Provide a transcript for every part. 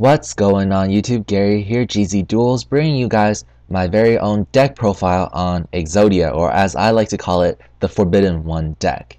What's going on YouTube? Gary here, gzduels, bringing you guys my very own deck profile on Exodia, or as I like to call it, the Forbidden One deck.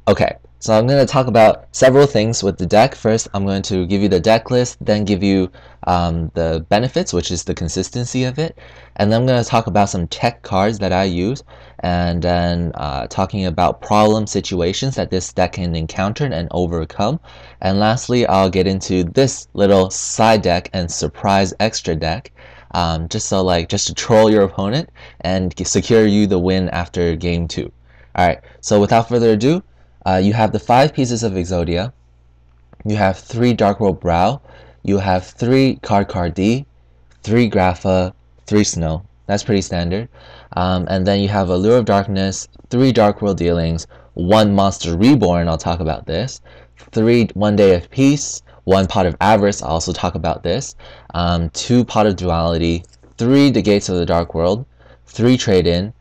Okay, so I'm going to talk about several things with the deck. First, I'm going to give you the deck list, then give you the benefits, which is the consistency of it, and then I'm going to talk about some tech cards that I use, and then talking about problem situations that this deck can encounter and overcome. And lastly, I'll get into this little side deck and surprise extra deck, just to troll your opponent and secure you the win after game 2. Alright, so without further ado, you have the 5 pieces of Exodia, you have 3 Dark World Brow, you have 3 Card D, 3 Grapha, 3 Snow. That's pretty standard. And then you have Allure of Darkness, 3 Dark World Dealings, 1 Monster Reborn, I'll talk about this, 3 One Day of Peace, 1 Pot of Avarice, I'll also talk about this, 2 Pot of Duality, 3 The Gates of the Dark World, 3 Trade-In,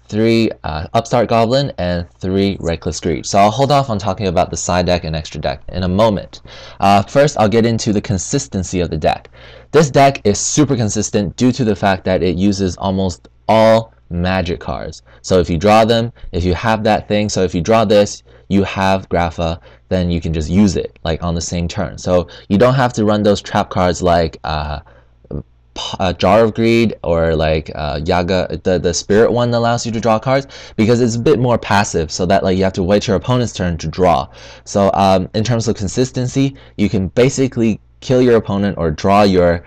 3 Upstart Goblin, and 3 Reckless Greed. So I'll hold off on talking about the side deck and extra deck in a moment. First, I'll get into the consistency of the deck. This deck is super consistent due to the fact that it uses almost all magic cards. So if you draw them, if you have that thing, so if you draw this, you have Grapha, then you can just use it like on the same turn. So you don't have to run those trap cards like Jar of Greed or like Yaga, the spirit one that allows you to draw cards, because it's a bit more passive, so that like you have to wait your opponent's turn to draw. So in terms of consistency, you can basically kill your opponent or draw your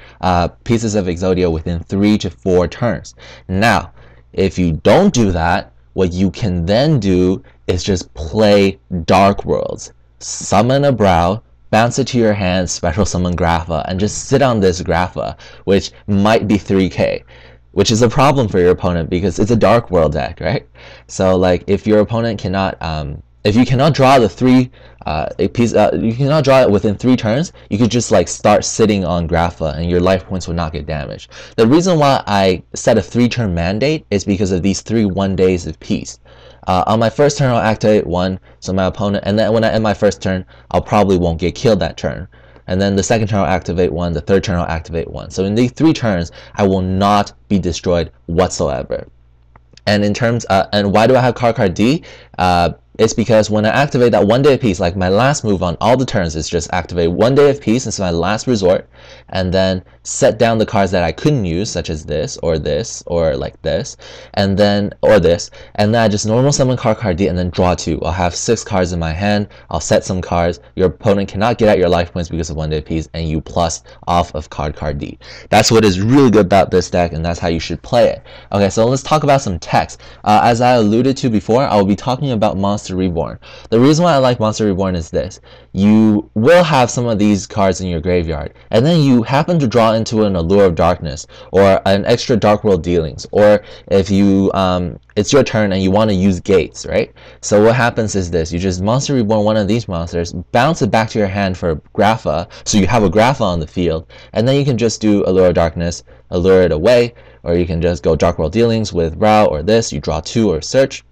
pieces of Exodia within 3 to 4 turns. Now, if you don't do that, what you can then do is just play Dark Worlds, summon a Brow, bounce it to your hand, special summon Grapha, and just sit on this Grapha, which might be 3k, which is a problem for your opponent because it's a Dark World deck, right? So like if your opponent cannot, if you cannot draw the 3 you cannot draw it within 3 turns, you could just like start sitting on Grapha and your life points will not get damaged. The reason why I set a 3-turn mandate is because of these 3 1 days of peace. On my first turn, I'll activate 1, so my opponent, and then when I end my first turn, I'll probably won't get killed that turn. And then the second turn, I'll activate 1, the third turn, I'll activate 1. So in these 3 turns, I will not be destroyed whatsoever. And in terms, and why do I have Card D? It's because when I activate that 1 day of peace, like my last move on all the turns is just activate 1 day of peace, it's my last resort, and then set down the cards that I couldn't use, such as this, or like this, and then, or this, and then I just normal summon Card D and then draw 2. I'll have 6 cards in my hand, I'll set some cards, your opponent cannot get at your life points because of 1 day of peace, and you plus off of Card D. That's what is really good about this deck, and that's how you should play it. Okay, so let's talk about some text. As I alluded to before, I will be talking about Monster Reborn. The reason why I like Monster Reborn is this: you will have some of these cards in your graveyard, and then you happen to draw into an Allure of Darkness or an extra Dark World Dealings, or if you it's your turn and you want to use Gates, right? So what happens is this: you just Monster Reborn one of these monsters, bounce it back to your hand for Grapha, so you have a Grapha on the field, and then you can just do Allure of Darkness, allure it away, or you can just go Dark World Dealings with Brow or this, you draw 2 or search,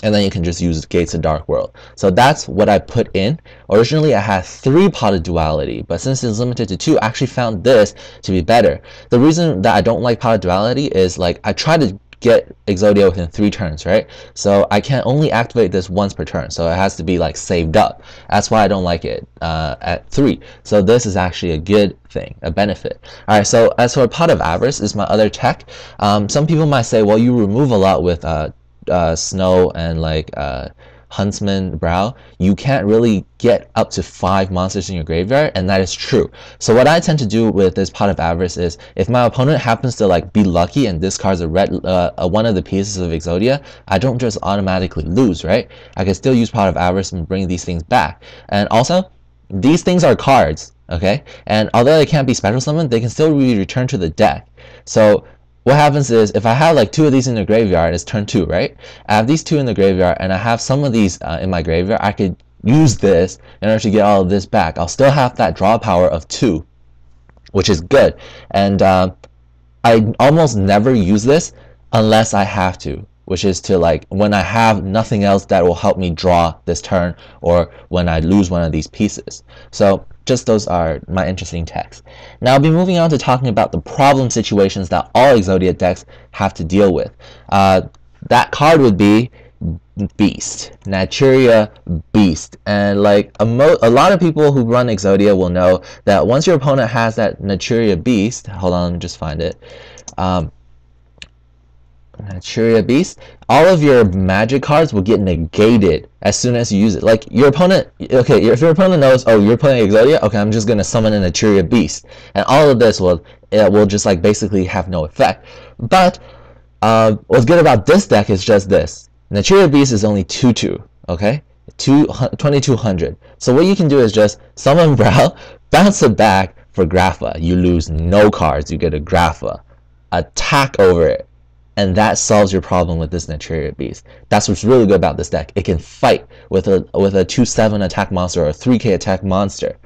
and then you can just use Gates of Dark World. So that's what I put in. Originally I had 3 Pot of Duality, but since it's limited to 2, I actually found this to be better. The reason that I don't like Pot of Duality is like I try to get Exodia within 3 turns, right? So I can only activate this once per turn, so it has to be like saved up. That's why I don't like it at 3. So this is actually a good thing, a benefit. Alright, so as for Pot of Avarice is my other tech. Some people might say, well, you remove a lot with Snow and like Huntsman Brow. You can't really get up to 5 monsters in your graveyard, and that is true. So what I tend to do with this Pot of Avarice is, if my opponent happens to like be lucky and discards a red one of the pieces of Exodia, I don't just automatically lose, right? I can still use Pot of Avarice and bring these things back. And also, these things are cards, okay? And although they can't be special summoned, they can still be returned to the deck. So what happens is, if I have like 2 of these in the graveyard, it's turn 2, right? I have these 2 in the graveyard, and I have some of these in my graveyard. I could use this in order to get all of this back. I'll still have that draw power of 2, which is good. And I almost never use this unless I have to. which is to like when I have nothing else that will help me draw this turn, or when I lose one of these pieces. So just those are my interesting techs. Now I'll be moving on to talking about the problem situations that all Exodia decks have to deal with. That card would be Beast, Naturia Beast, and like a lot of people who run Exodia will know that once your opponent has that Naturia Beast, hold on, let me just find it. Naturia Beast, all of your magic cards will get negated as soon as you use it. Like your opponent, okay, if your opponent knows, oh, you're playing Exodia, okay, I'm just gonna summon a Naturia Beast, and all of this will just like basically have no effect. But what's good about this deck is just this. Naturia Beast is only 2/2, okay? 2200. So what you can do is just summon Brow, bounce it back for Grapha. You lose no cards, you get a Grapha. Attack over it. And that solves your problem with this Naturia Beast. That's what's really good about this deck. It can fight with a 2/7 attack monster or a 3k attack monster.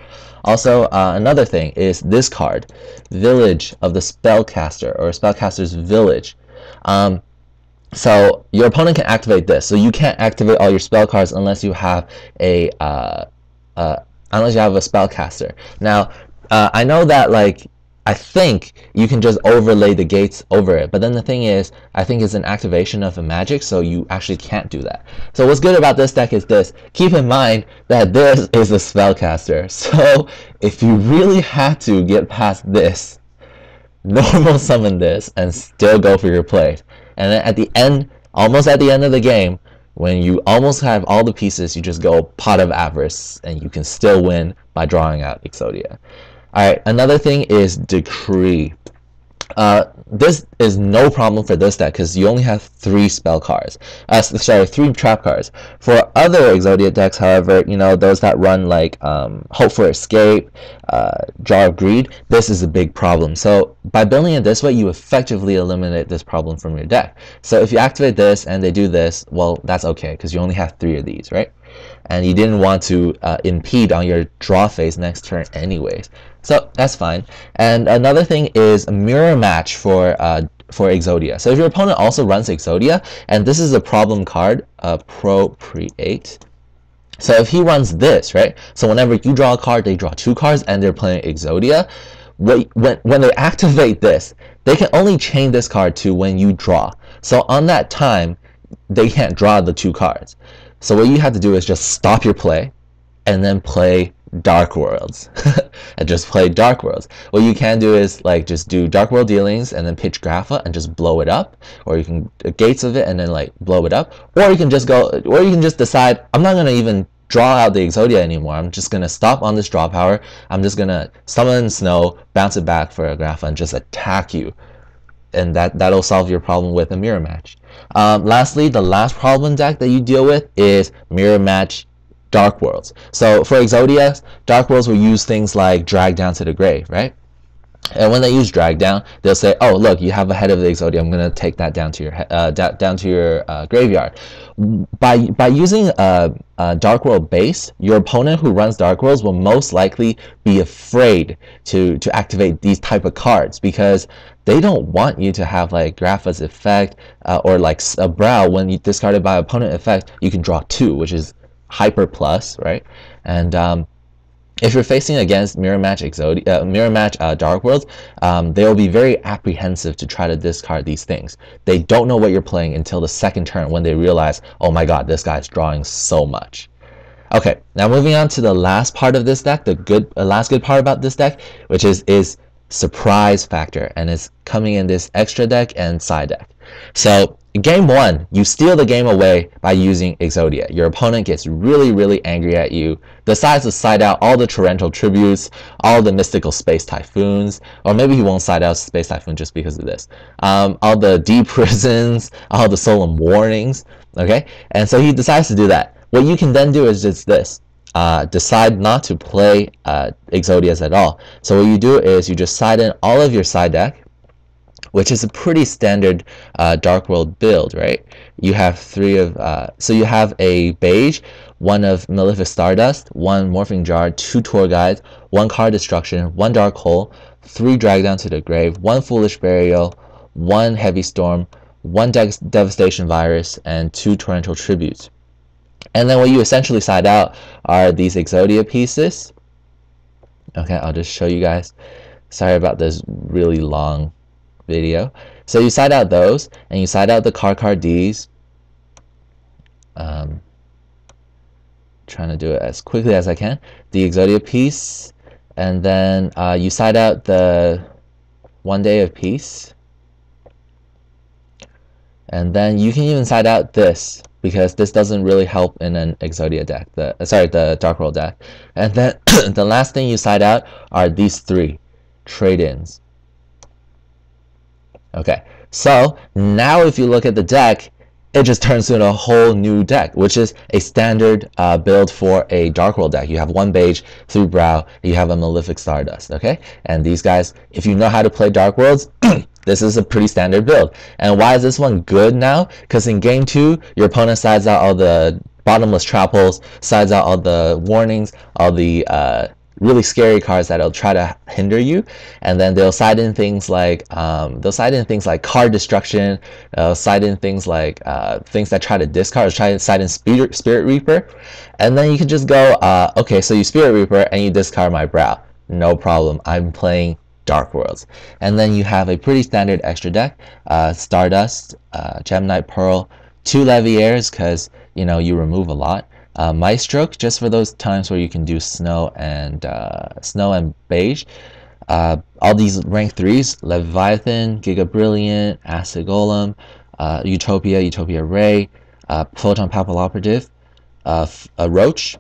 Also, another thing is this card, Village of the Spellcaster, or Spellcaster's Village. So your opponent can activate this. So you can't activate all your spell cards unless you have a spellcaster. Now, I know that like I think you can just overlay the gates over it, but then the thing is, I think it's an activation of a magic, so you actually can't do that. So what's good about this deck is this. Keep in mind that this is a spellcaster. So if you really had to get past this, normal summon this and still go for your plays. And then at the end, almost at the end of the game, when you almost have all the pieces, you just go Pot of Avarice, and you can still win by drawing out Exodia. Alright, another thing is Decree. This is no problem for this deck because you only have 3 spell cards. 3 trap cards. For other Exodia decks, however, you know, those that run like Hope for Escape, Jar of Greed, this is a big problem. So by building it this way, you effectively eliminate this problem from your deck. So if you activate this and they do this, well, that's okay because you only have 3 of these, right? And you didn't want to impede on your draw phase next turn anyways. So that's fine. And another thing is a mirror match for Exodia. So if your opponent also runs Exodia, and this is a problem card, Appropriate. So if he runs this, right? So whenever you draw a card, they draw 2 cards, and they're playing Exodia. When they activate this, they can only chain this card to when you draw. So on that time, they can't draw the 2 cards. So what you have to do is just stop your play, and then play Dark Worlds. And just play Dark Worlds. What you can do is like just do Dark World dealings and then pitch Grapha and just blow it up, or you can gates of it and then like blow it up, or you can just go, or you can just decide, I'm not gonna even draw out the Exodia anymore. I'm just gonna stop on this draw power. I'm just gonna summon Snow, bounce it back for a Grapha, and just attack you. And that'll solve your problem with a mirror match. Lastly, the last problem deck that you deal with is mirror match Dark Worlds. So for Exodia, Dark Worlds will use things like Drag Down to the Grave, right? And when they use Drag Down, they'll say, "Oh, look, you have a head of the Exodia. I'm gonna take that down to your graveyard." By using Dark World base, your opponent who runs Dark Worlds will most likely be afraid to activate these type of cards because they don't want you to have like Grapha's effect or like a Brow. When you discarded by opponent effect, you can draw 2, which is hyper plus, right? And if you're facing against mirror match Dark Worlds, they will be very apprehensive to try to discard these things. They don't know what you're playing until the second turn when they realize, oh my god, this guy's drawing so much. Okay, now moving on to the last part of this deck, the last good part about this deck, which is surprise factor, and it's coming in this extra deck and side deck. So game 1, you steal the game away by using Exodia. Your opponent gets really angry at you, decides to side out all the torrential tributes, all the mystical space typhoons, or maybe he won't side out space typhoon just because of this, all the deep prisons, all the solemn warnings, okay? And so he decides to do that. What you can then do is just this. Decide not to play Exodias at all. So what you do is you just side in all of your side deck, which is a pretty standard Dark World build, right? You have 3 of, so you have a Beige, 1 of Malefic Stardust, 1 Morphing Jar, 2 Tour Guides, 1 Card Destruction, 1 Dark Hole, 3 Drag Down to the Grave, 1 Foolish Burial, 1 Heavy Storm, 1 Devastation Virus, and 2 Torrential Tributes. And then what you essentially side out are these Exodia pieces. Okay, I'll just show you guys. Sorry about this really long video. So you side out those, and you side out the card Ds. Trying to do it as quickly as I can. The Exodia piece, and then you side out the 1 Day of Peace. And then you can even side out this, because this doesn't really help in an Exodia deck, the Dark World deck. And then the last thing you side out are these 3 trade-ins. Okay, so now if you look at the deck, it just turns into a whole new deck, which is a standard build for a Dark World deck. You have 1 Beige, 3 Brow, you have a Malefic Stardust, okay? And these guys, if you know how to play Dark Worlds, this is a pretty standard build. And why is this one good now? Because in game 2, your opponent sides out all the bottomless trap holes, sides out all the warnings, all the really scary cards that'll try to hinder you, and then they'll side in things like card destruction, side in things like things that try to discard, or try to side in Spirit Reaper, and then you can just go, okay, so you Spirit Reaper and you discard my Brow, no problem, I'm playing Dark Worlds. And then you have a pretty standard extra deck, Stardust, Gemini Pearl, 2 Leviaires, because you know you remove a lot. Maestro, just for those times where you can do Snow and Beige. All these rank 3s, Leviathan, Giga Brilliant, Acid Golem, Utopia Ray, Photon Papilloperative, Roach,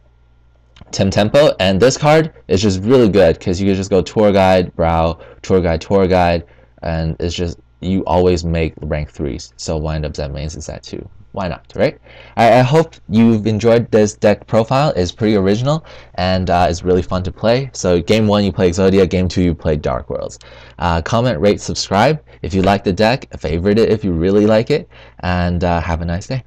Tempo, and this card is just really good because you can just go Tour Guide, Brow, Tour Guide, and it's just, you always make rank 3s, so wind-ups at mains is at 2. Why not, right? I hope you've enjoyed this deck profile. It's pretty original, and it's really fun to play. So game 1 you play Exodia, game 2 you play Dark Worlds. Comment, rate, subscribe if you like the deck, favorite it if you really like it, and have a nice day.